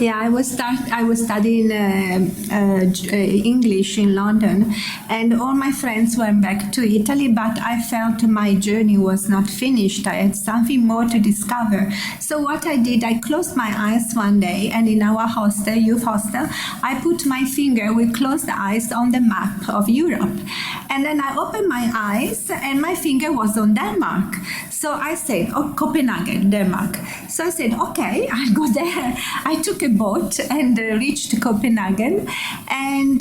Yeah, I was studying English in London, and all my friends went back to Italy, but I felt my journey was not finished. I had something more to discover. So what I did, I closed my eyes one day, and in our hostel, youth hostel, I put my finger with closed eyes on the map of Europe. And then I opened my eyes, and my finger was on Denmark. So I said, oh, Copenhagen, Denmark. So I said, okay, I'll go there. I took a boat and reached Copenhagen. And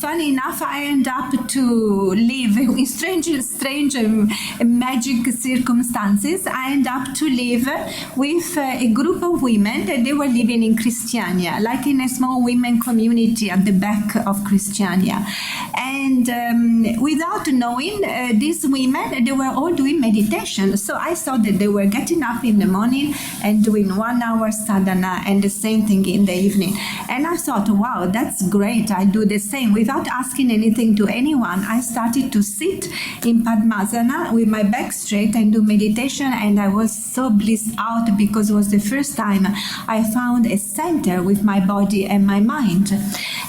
funny enough, I ended up to live in strange magic circumstances. I ended up to live with a group of women that they were living in Christiania, like in a small women community at the back of Christiania. And without knowing, these women, they were all doing meditation. So I saw that they were getting up in the morning and doing 1 hour sadhana and the same thing in the evening. And I thought, wow, that's great. I do the same. Without asking anything to anyone, I started to sit in Padmasana with my back straight and do meditation. And I was so blissed out because it was the first time I found a center with my body and my mind.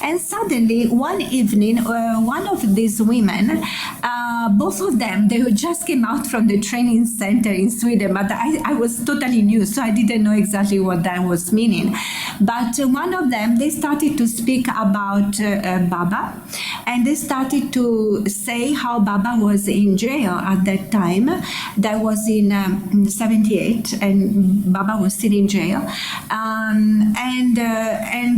And suddenly, one evening, one of these women, both of them, they just came out from the training center in Sweden, but I was totally new, so I didn't know exactly what that was meaning. But one of them, they started to speak about Baba, and they started to say how Baba was in jail at that time. That was in 78, and Baba was still in jail. And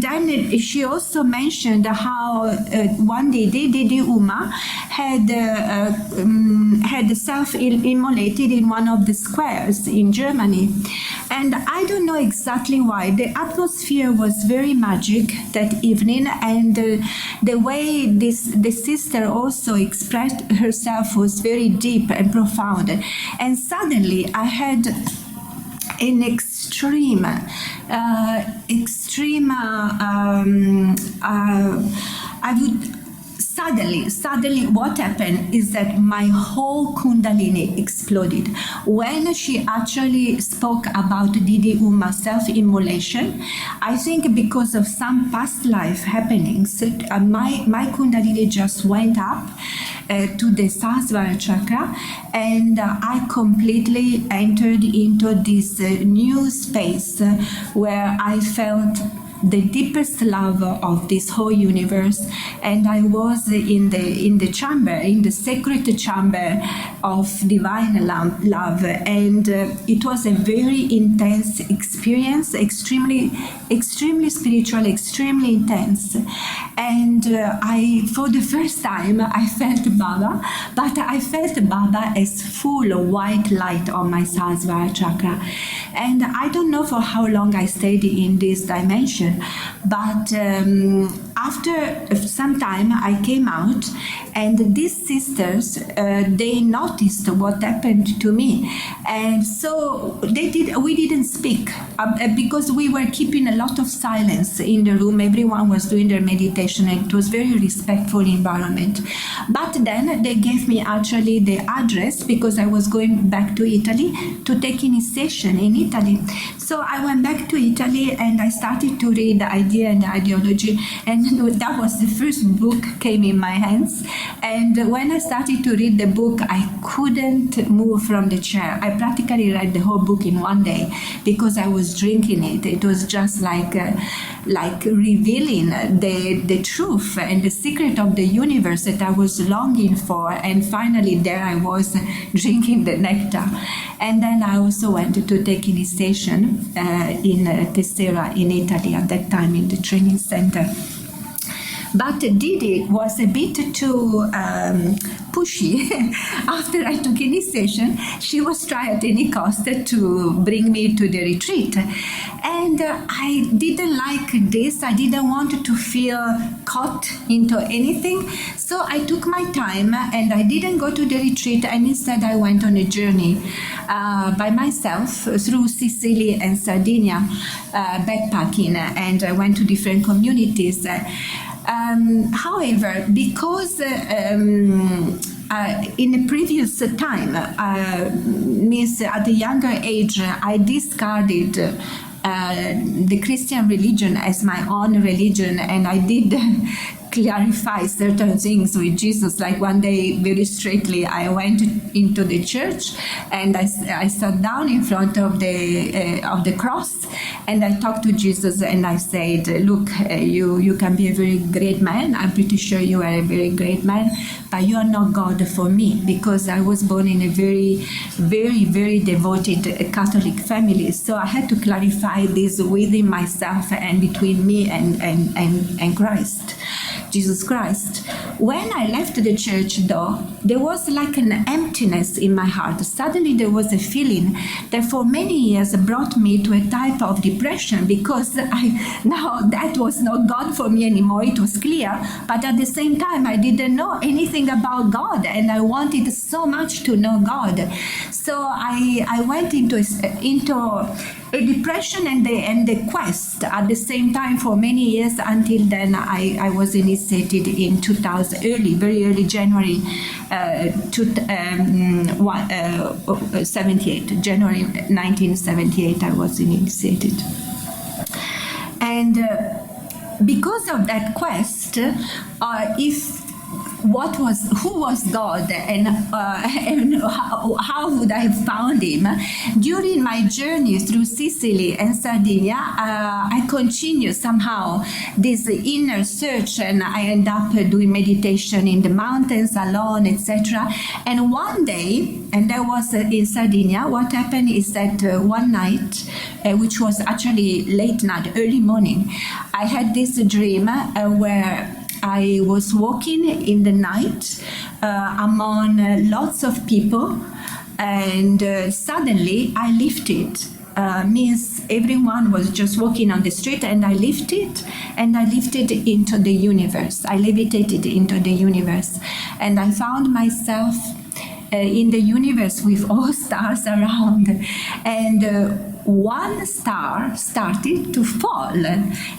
then she also mentioned how one Didi Uma had self-immolated in one of the squares in Germany. And I don't know exactly why. The atmosphere was very magic that evening, and the way the sister also expressed herself was very deep and profound. And suddenly I had an extreme, Suddenly what happened is that my whole Kundalini exploded. When she actually spoke about Didi Uma self-immolation, I think because of some past life happenings, my Kundalini just went up to the Sahasrara chakra, and I completely entered into this new space where I felt the deepest love of this whole universe, and I was in the chamber, in the sacred chamber of divine love, and it was a very intense experience, extremely spiritual, extremely intense. And for the first time, I felt Baba, but I felt Baba as full of white light on my Sahasrara chakra. And I don't know for how long I stayed in this dimension, but after some time I came out, and these sisters, they noticed what happened to me. And so we didn't speak because we were keeping a lot of silence in the room. Everyone was doing their meditation, and it was very respectful environment. But then they gave me actually the address, because I was going back to Italy to take initiation in Italy. So I went back to Italy and I started to read the idea and the ideology, and that was the first book came in my hands. And when I started to read the book, I couldn't move from the chair. I practically read the whole book in one day because I was drinking it. It was just like revealing the truth and the secret of the universe that I was longing for. And finally there I was drinking the nectar. And then I also went to take initiation in Tessera in Italy at that time in the training center. But Didi was a bit too pushy. After I took initiation, she was trying at any cost to bring me to the retreat. And I didn't like this. I didn't want to feel caught into anything. So I took my time and I didn't go to the retreat, and instead I went on a journey by myself through Sicily and Sardinia, backpacking, and I went to different communities. However, because in the previous time, means at a younger age, I discarded the Christian religion as my own religion, and I did clarify certain things with Jesus. Like one day, very straightly, I went into the church and I sat down in front of the cross, and I talked to Jesus and I said, look, you can be a very great man. I'm pretty sure you are a very great man, but you are not God for me, because I was born in a very, very, very devoted Catholic family. So I had to clarify this within myself and between me and Christ. Jesus Christ. When I left the church, though, there was like an emptiness in my heart. Suddenly there was a feeling that for many years brought me to a type of depression, because now that was not God for me anymore. It was clear, but at the same time I didn't know anything about God, and I wanted so much to know God. So I went into a depression and the quest at the same time for many years, until then I was initiated in 2000, very early January 78, January 1978 I was initiated. And because of that quest, who was God, and how would I have found him? During my journey through Sicily and Sardinia, I continued somehow this inner search, and I end up doing meditation in the mountains alone, etc. And one day, and that was in Sardinia, what happened is that one night, which was actually late night, early morning, I had this dream where I was walking in the night among lots of people, and suddenly I lifted. Means everyone was just walking on the street, and I lifted into the universe. I levitated into the universe, and I found myself in the universe with all stars around, and one star started to fall,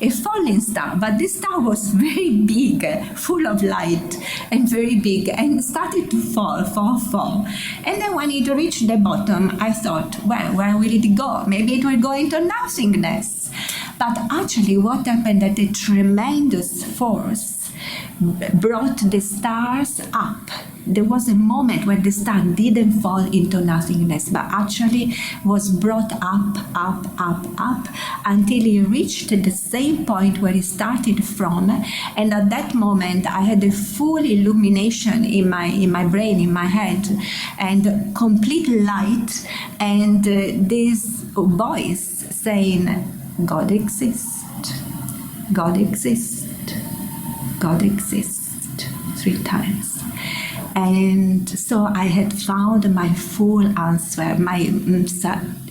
a falling star, but this star was very big, full of light, and very big, and started to fall. And then when it reached the bottom, I thought, well, where will it go? Maybe it will go into nothingness. But actually what happened, that a tremendous force brought the stars up. There was a moment where the star didn't fall into nothingness, but actually was brought up until it reached the same point where it started from. And at that moment, I had a full illumination in my brain, in my head, and complete light, and this voice saying, God exists, God exists, God exists, 3 times. And so I had found my full answer.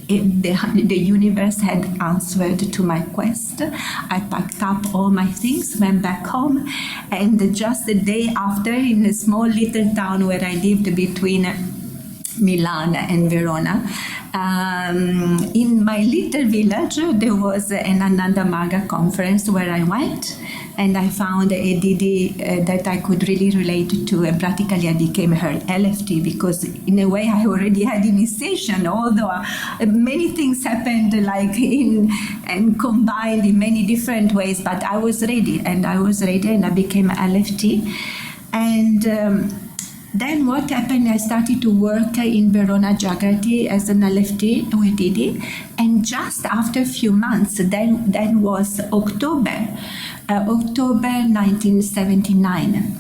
The universe had answered to my quest. I packed up all my things, went back home, and just the day after, in a small little town where I lived between Milan and Verona, in my little village, there was an Ananda Marga conference where I went, and I found a Didi that I could really relate to, and practically I became her LFT, because in a way I already had initiation, although many things happened and combined in many different ways, but I was ready, and I became LFT. And then what happened, I started to work in Verona Jagrati as an LFT with Didi, and just after a few months, then was October 1979.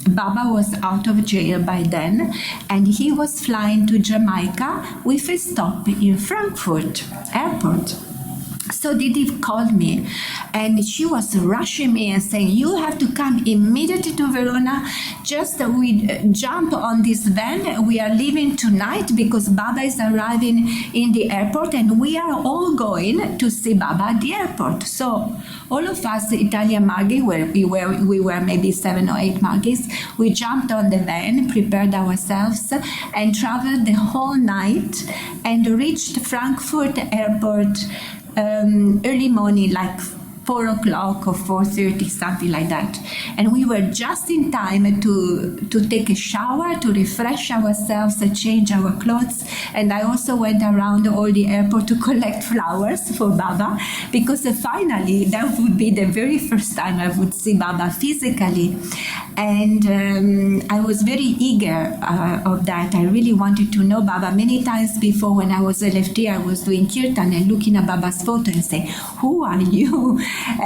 Baba was out of jail by then, and he was flying to Jamaica with a stop in Frankfurt airport. So Didi called me, and she was rushing me and saying, you have to come immediately to Verona. Just we jump on this van. We are leaving tonight because Baba is arriving in the airport, and we are all going to see Baba at the airport. So all of us Italian Margi, we were maybe 7 or 8 Margis, we jumped on the van, prepared ourselves, and traveled the whole night, and reached Frankfurt airport early morning, like 4 o'clock or 4:30, something like that. And we were just in time to take a shower, to refresh ourselves, to change our clothes. And I also went around all the airport to collect flowers for Baba, because finally that would be the very first time I would see Baba physically. And I was very eager of that. I really wanted to know Baba. Many times before, when I was a lefty, I was doing kirtan and looking at Baba's photo and say, "Who are you?"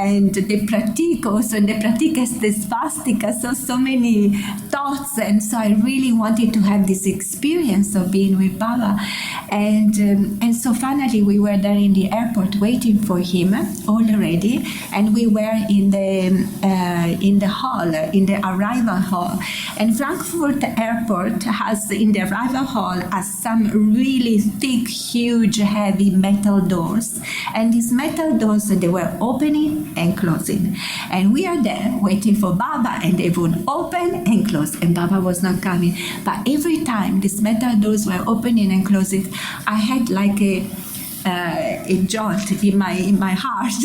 And the pratik also, and the pratik has the svastika, so many thoughts. And so I really wanted to have this experience of being with Baba. And so finally we were there in the airport waiting for him, all ready, and we were in the hall, in the arrival hall. And Frankfurt Airport has, in the arrival hall, has some really thick, huge, heavy metal doors. And these metal doors, they were opening and closing. And we are there waiting for Baba, and they would open and close, and Baba was not coming. But every time these metal doors were opening and closing, I had like a jolt in my heart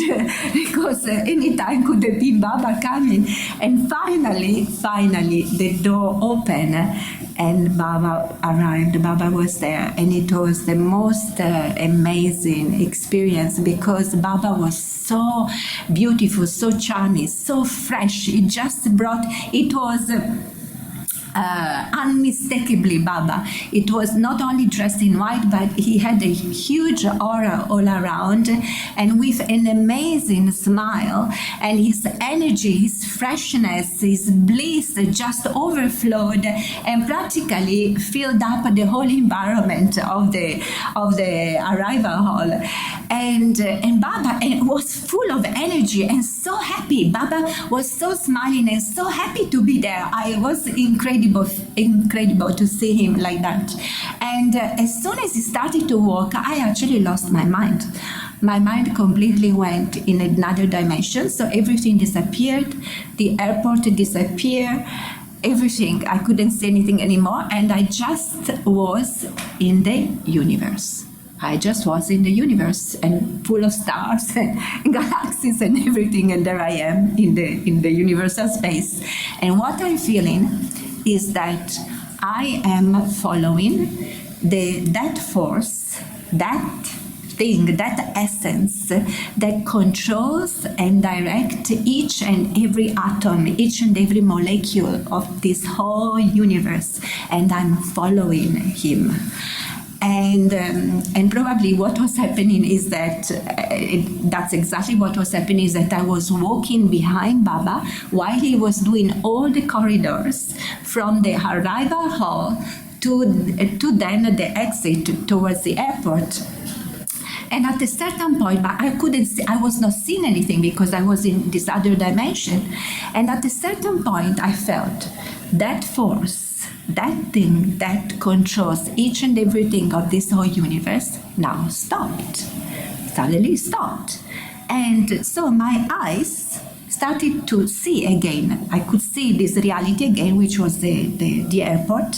because any time could have been Baba coming. And finally the door opened and Baba arrived. Baba was there, and it was the most amazing experience, because Baba was so beautiful, so charming, so fresh. It was unmistakably Baba. It was not only dressed in white, but he had a huge aura all around, and with an amazing smile, and his energy, his freshness, his bliss just overflowed and practically filled up the whole environment of the arrival hall. And Baba was full of energy and so happy. Baba was so smiling and so happy to be there. I was incredible to see him like that. And as soon as he started to walk, I actually lost my mind. My mind completely went in another dimension. So everything disappeared. The airport disappeared. Everything. I couldn't see anything anymore. And I just was in the universe. I just was in the universe, and full of stars and galaxies and everything. And there I am in the universal space. And what I'm feeling is that I am following that force, that thing, that essence that controls and directs each and every atom, each and every molecule of this whole universe, and I'm following him. And probably what was happening is that that's exactly what was happening, is that I was walking behind Baba while he was doing all the corridors from the arrival hall to then the exit towards the airport. And at a certain point, but I couldn't see, I was not seeing anything because I was in this other dimension. And at a certain point, I felt that force, that thing that controls each and everything of this whole universe, now stopped. Suddenly stopped. And so my eyes started to see again. I could see this reality again, which was the airport.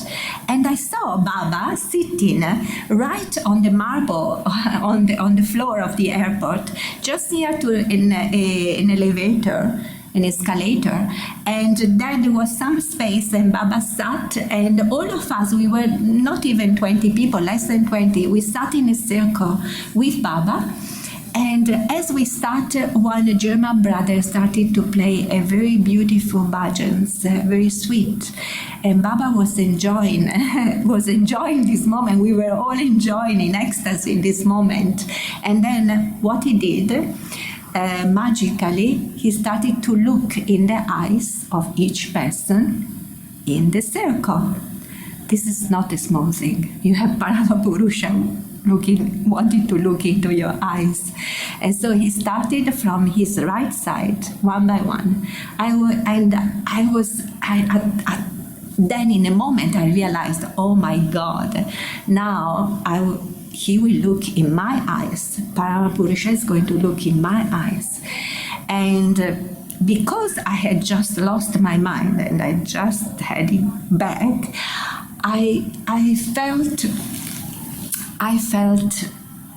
And I saw Baba sitting right on the marble, on the floor of the airport, just near to an elevator, an escalator, and then there was some space, and Baba sat, and all of us, we were not even 20 people, less than 20, we sat in a circle with Baba. And as we started, one German brother started to play a very beautiful bhajans, very sweet. And Baba was enjoying this moment. We were all enjoying in ecstasy in this moment. And then what he did, magically, he started to look in the eyes of each person in the circle. This is not a small thing. You have Paramapurusha wanting to look into your eyes. And so he started from his right side, one by one. Then in a moment I realized, oh my God, now he will look in my eyes. Paramapurusha is going to look in my eyes. And because I had just lost my mind and I just had it back, I felt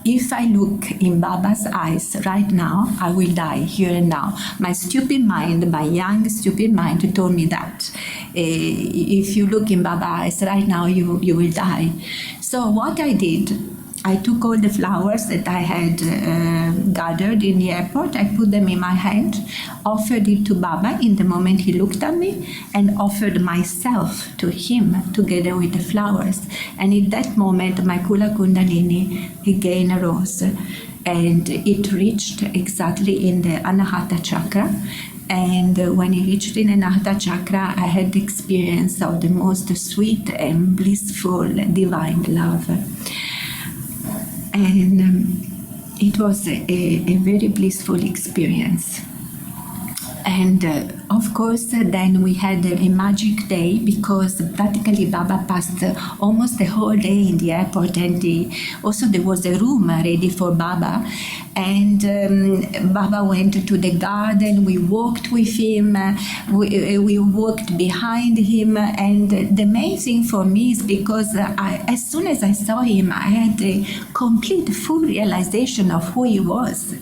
if I look in Baba's eyes right now, I will die here and now. My stupid mind, my young stupid mind told me that. If you look in Baba's eyes right now, you will die. So what I did, I took all the flowers that I had gathered in the airport, I put them in my hand, offered it to Baba in the moment he looked at me, and offered myself to him together with the flowers. And in that moment, my Kula Kundalini again arose, and it reached exactly in the Anahata chakra. And when it reached in the Anahata chakra, I had the experience of the most sweet and blissful divine love. And it was a very blissful experience. And of course, then we had a magic day, because practically Baba passed almost the whole day in the airport, and also there was a room ready for Baba. And Baba went to the garden, we walked with him, we walked behind him. And the main thing for me is because as soon as I saw him, I had a complete full realization of who he was.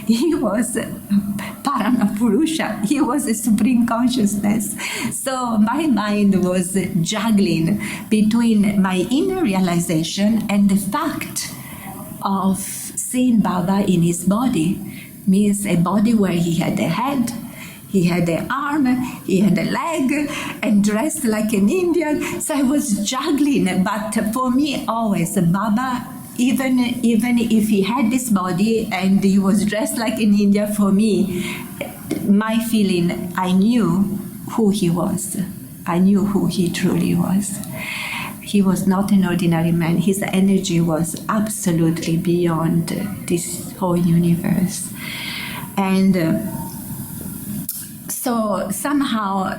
He was Paramapurusha. He was a supreme consciousness. So my mind was juggling between my inner realization and the fact of seeing Baba in his body. Means a body where he had a head, he had an arm, he had a leg, and dressed like an Indian. So I was juggling. But for me, always, Baba, even if he had this body and he was dressed like an Indian, for me, my feeling, I knew who he was. I knew who he truly was. He was not an ordinary man. His energy was absolutely beyond this whole universe. And so somehow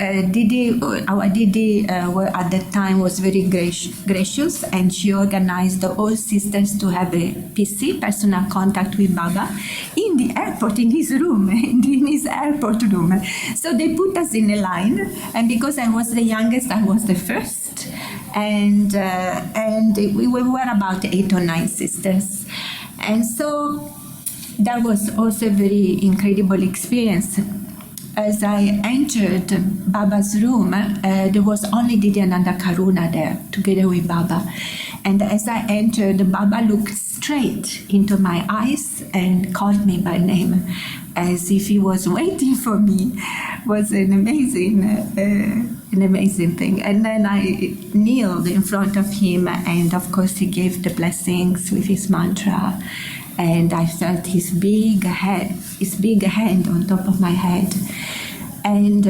our Didi at that time was very gracious, and she organized all sisters to have a PC, personal contact with Baba, in the airport, in his room, in his airport room. So they put us in a line, and because I was the youngest, I was the first. And we were about 8 or 9 sisters. And so that was also a very incredible experience. As I entered Baba's room, there was only Didi Ananda Karuna there, together with Baba. And as I entered, Baba looked straight into my eyes and called me by name, as if he was waiting for me. It was an amazing thing. And then I kneeled in front of him, and of course he gave the blessings with his mantra. And I felt his big hand on top of my head. And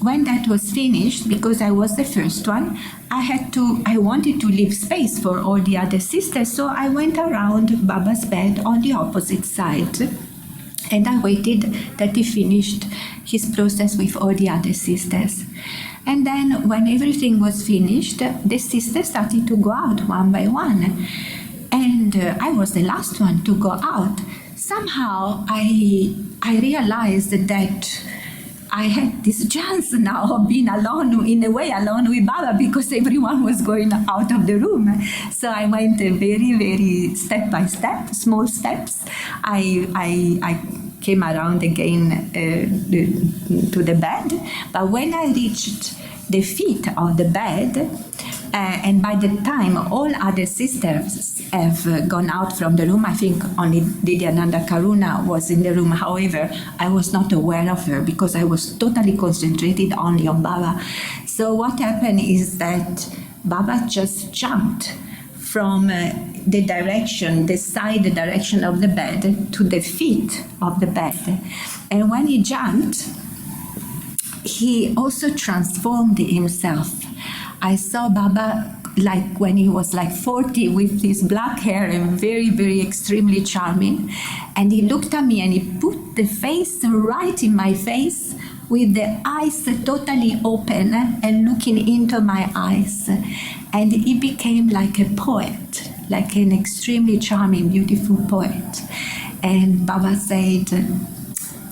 when that was finished, because I was the first one, I wanted to leave space for all the other sisters, so I went around Baba's bed on the opposite side. And I waited that he finished his process with all the other sisters. And then when everything was finished, the sisters started to go out one by one. And I was the last one to go out. Somehow I realized that I had this chance now of being alone, in a way alone with Baba, because everyone was going out of the room. So I went very, very step by step, small steps. I came around again to the bed. But when I reached the feet of the bed, and by the time all other sisters have gone out from the room, I think only Didi Ananda Karuna was in the room. However, I was not aware of her because I was totally concentrated only on Baba. So what happened is that Baba just jumped from the side direction of the bed to the feet of the bed. And when he jumped, he also transformed himself. I saw Baba like when he was like 40 with his black hair and very, very extremely charming. And he looked at me and he put the face right in my face with the eyes totally open and looking into my eyes. And he became like a poet, like an extremely charming, beautiful poet. And Baba said,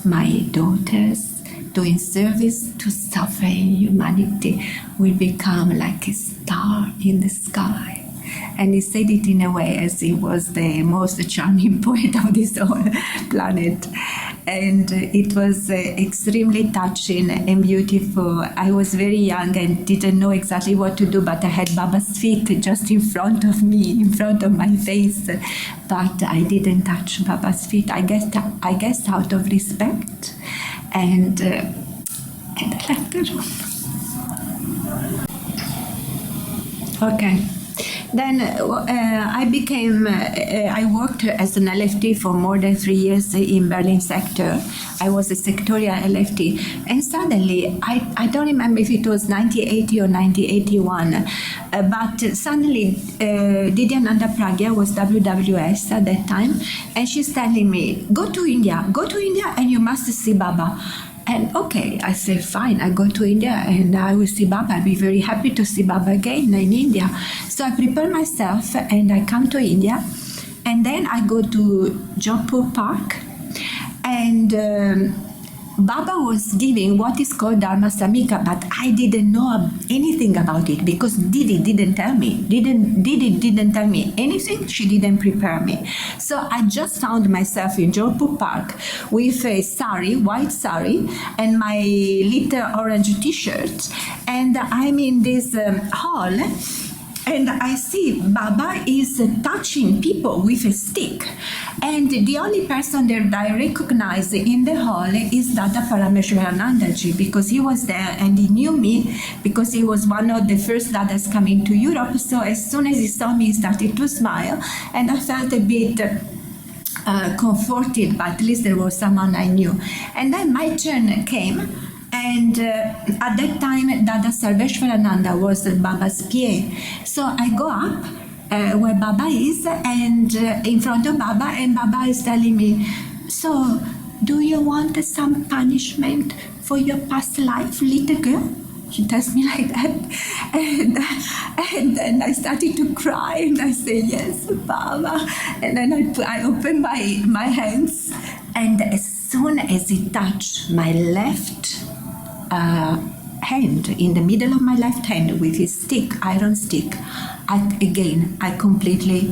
"My daughters, doing service to suffering humanity will become like a star in the sky." And he said it in a way as he was the most charming poet of this whole planet. And it was extremely touching and beautiful. I was very young and didn't know exactly what to do, but I had Baba's feet just in front of me, in front of my face. But I didn't touch Baba's feet. I guess out of respect. And I left the room. Okay. Then I worked as an LFT for more than 3 years in Berlin sector. I was a sectorial LFT. And suddenly, I don't remember if it was 1980 or 1981, but suddenly Didier Nanda Pragya was WWS at that time, and she's telling me, go to India and you must see Baba. And okay, I said, fine, I go to India and I will see Baba. I'll be very happy to see Baba again in India. So I prepare myself and I come to India. And then I go to Jodhpur Park. And Baba was giving what is called Dharma Samika, but I didn't know anything about it because Didi didn't tell me. Didi didn't tell me anything. She didn't prepare me. So I just found myself in Jodhpur Park with a sari, white sari, and my little orange t-shirt. And I'm in this hall. And I see Baba is touching people with a stick. And the only person that I recognize in the hall is Dada Parameshwaranandaji, because he was there and he knew me because he was one of the first Dadas coming to Europe. So as soon as he saw me, he started to smile. And I felt a bit comforted, but at least there was someone I knew. And then my turn came. And at that time, Dada Sarveshwarananda was Baba's PA. So I go up where Baba is and in front of Baba, and Baba is telling me, so do you want some punishment for your past life, little girl? He tells me like that. And then I started to cry and I say, yes, Baba. And then I open my hands, and as soon as he touched my left hand, in the middle of my left hand with his stick, iron stick, I completely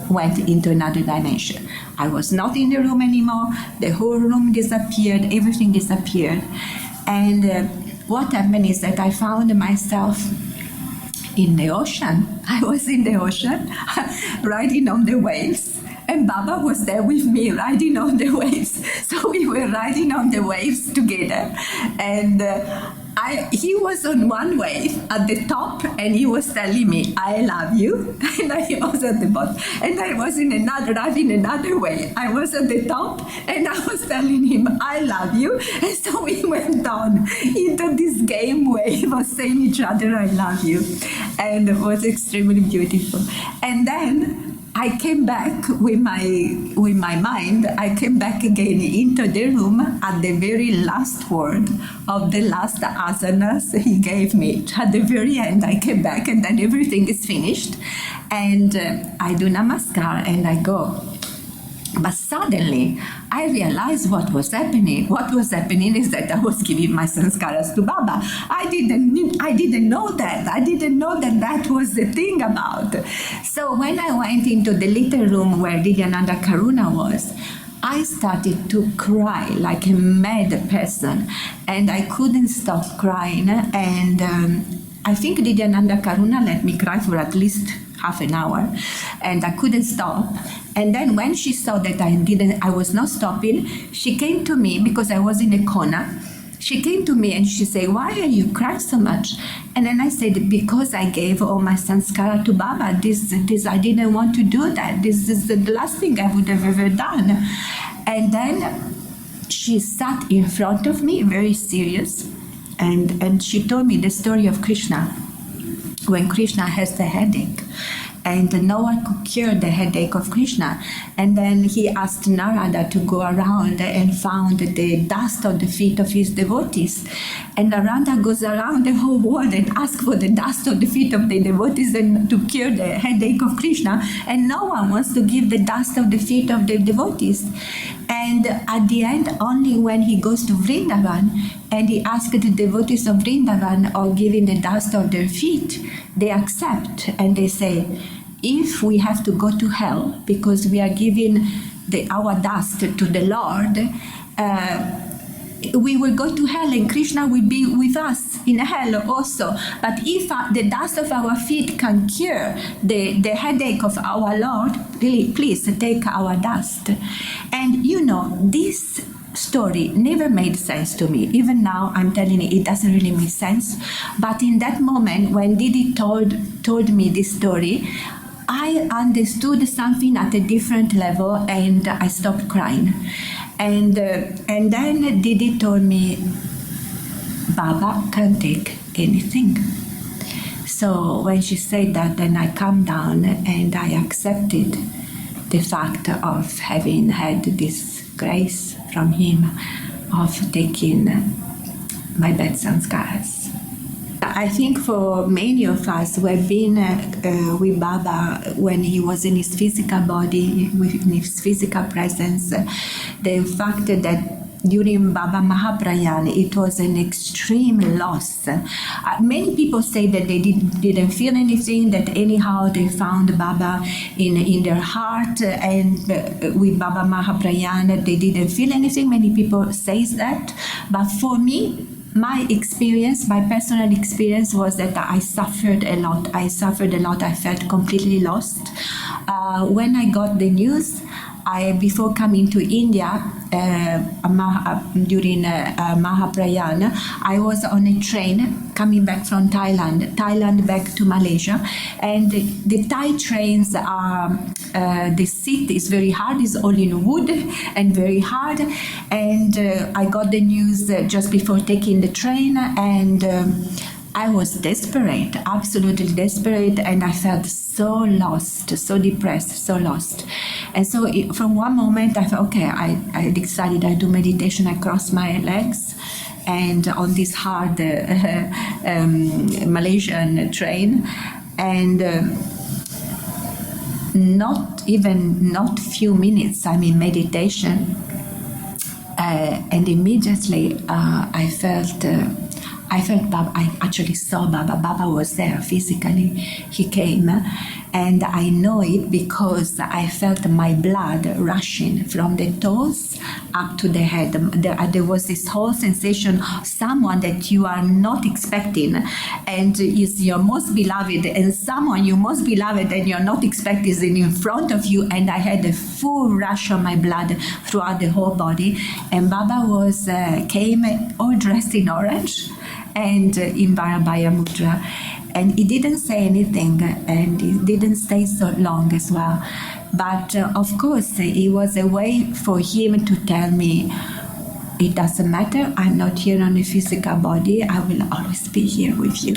went into another dimension. I was not in the room anymore. The whole room disappeared. Everything disappeared. And what happened is that I found myself in the ocean. I was in the ocean, riding on the waves. And Baba was there with me, riding on the waves. So we were riding on the waves together. And he was on one wave at the top, and he was telling me, I love you. And I was at the bottom. And I was in another way. I was at the top, and I was telling him, I love you. And so we went on into this game wave of saying each other, I love you. And it was extremely beautiful. And then I came back with my mind. I came back again into the room at the very last word of the last asanas he gave me. At the very end, I came back, and then everything is finished. And I do namaskar and I go. But suddenly, I realized what was happening. What was happening is that I was giving my sanskaras to Baba. I didn't know that. I didn't know that was the thing about. So when I went into the little room where Didyananda Karuna was, I started to cry like a mad person, and I couldn't stop crying. And I think Didyananda Karuna let me cry for at least half an hour, and I couldn't stop. And then when she saw that I was not stopping, she came to me because I was in a corner. She came to me and she said, why are you crying so much? And then I said, because I gave all my sanskara to Baba. This I didn't want to do that. This is the last thing I would have ever done. And then she sat in front of me, very serious, and she told me the story of Krishna. When Krishna has the headache, and no one could cure the headache of Krishna. And then he asked Narada to go around and found the dust on the feet of his devotees. And Narada goes around the whole world and asks for the dust on the feet of the devotees and to cure the headache of Krishna. And no one wants to give the dust of the feet of the devotees. And at the end, only when he goes to Vrindavan and he asks the devotees of Vrindavan or giving the dust of their feet, they accept and they say, if we have to go to hell because we are giving our dust to the Lord, we will go to hell and Krishna will be with us in hell also. But if the dust of our feet can cure the headache of our Lord, really, please take our dust. And this story never made sense to me. Even now, I'm telling you, it doesn't really make sense. But in that moment, when Didi told me this story, I understood something at a different level and I stopped crying. And then Didi told me, Baba can't take anything. So when she said that, then I calmed down and I accepted the fact of having had this grace from him of taking my bad sanskars. I think for many of us who have been with Baba when he was in his physical body, in his physical presence, the fact that during Baba Mahaprayan, it was an extreme loss. Many people say that they didn't feel anything, that anyhow they found Baba in their heart, and with Baba Mahaprayan, they didn't feel anything. Many people say that. But for me, my experience, my personal experience was that I suffered a lot. I felt completely lost. When I got the news, before coming to India, during Mahaprayan, I was on a train coming back from Thailand back to Malaysia, and the Thai trains are, the seat is very hard, it's all in wood and very hard, and I got the news just before taking the train, and I was desperate, absolutely desperate, and I felt so lost, so depressed, so lost. And so from one moment I thought, okay, I decided I do meditation, I cross my legs, and on this hard Malaysian train, and not few minutes I'm in meditation, and immediately I felt Baba. I actually saw Baba. Baba was there physically. He came, and I know it because I felt my blood rushing from the toes up to the head. There was this whole sensation, someone that you are not expecting, and is your most beloved, and someone you most beloved and you're not expecting is in front of you. And I had a full rush of my blood throughout the whole body. And Baba came all dressed in orange and in Varabhaya Mudra. And he didn't say anything, and he didn't stay so long as well. But of course, it was a way for him to tell me, it doesn't matter, I'm not here on a physical body, I will always be here with you.